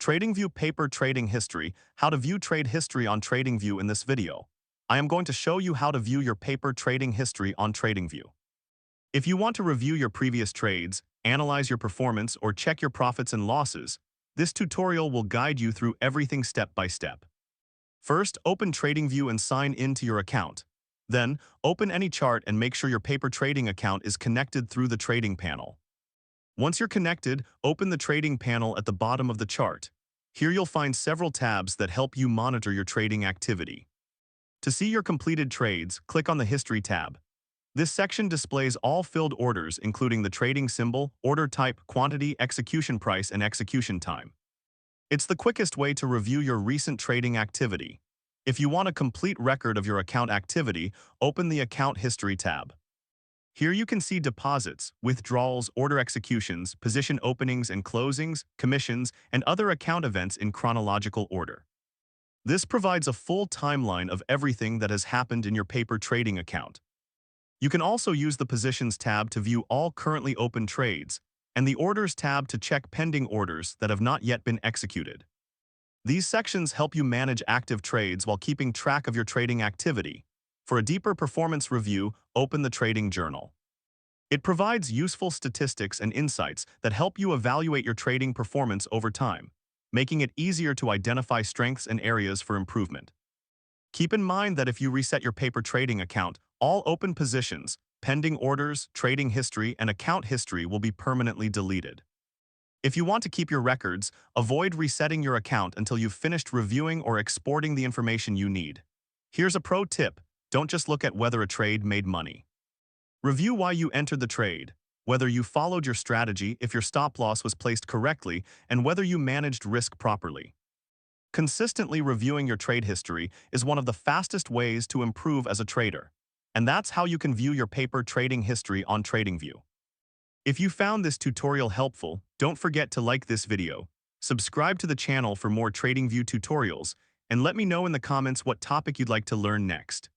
TradingView Paper Trading History, how to view trade history on TradingView in this video. I am going to show you how to view your paper trading history on TradingView. If you want to review your previous trades, analyze your performance, or check your profits and losses, this tutorial will guide you through everything step by step. First, open TradingView and sign in to your account. Then, open any chart and make sure your paper trading account is connected through the trading panel. Once you're connected, open the trading panel at the bottom of the chart. Here you'll find several tabs that help you monitor your trading activity. To see your completed trades, click on the History tab. This section displays all filled orders, including the trading symbol, order type, quantity, execution price, and execution time. It's the quickest way to review your recent trading activity. If you want a complete record of your account activity, open the Account History tab. Here you can see deposits, withdrawals, order executions, position openings and closings, commissions, and other account events in chronological order. This provides a full timeline of everything that has happened in your paper trading account. You can also use the Positions tab to view all currently open trades, and the Orders tab to check pending orders that have not yet been executed. These sections help you manage active trades while keeping track of your trading activity. For a deeper performance review, open the Trading Journal. It provides useful statistics and insights that help you evaluate your trading performance over time, making it easier to identify strengths and areas for improvement. Keep in mind that if you reset your paper trading account, all open positions, pending orders, trading history, and account history will be permanently deleted. If you want to keep your records, avoid resetting your account until you've finished reviewing or exporting the information you need. Here's a pro tip. Don't just look at whether a trade made money. Review why you entered the trade, whether you followed your strategy, if your stop loss was placed correctly, and whether you managed risk properly. Consistently reviewing your trade history is one of the fastest ways to improve as a trader, and that's how you can view your paper trading history on TradingView. If you found this tutorial helpful, don't forget to like this video, subscribe to the channel for more TradingView tutorials, and let me know in the comments what topic you'd like to learn next.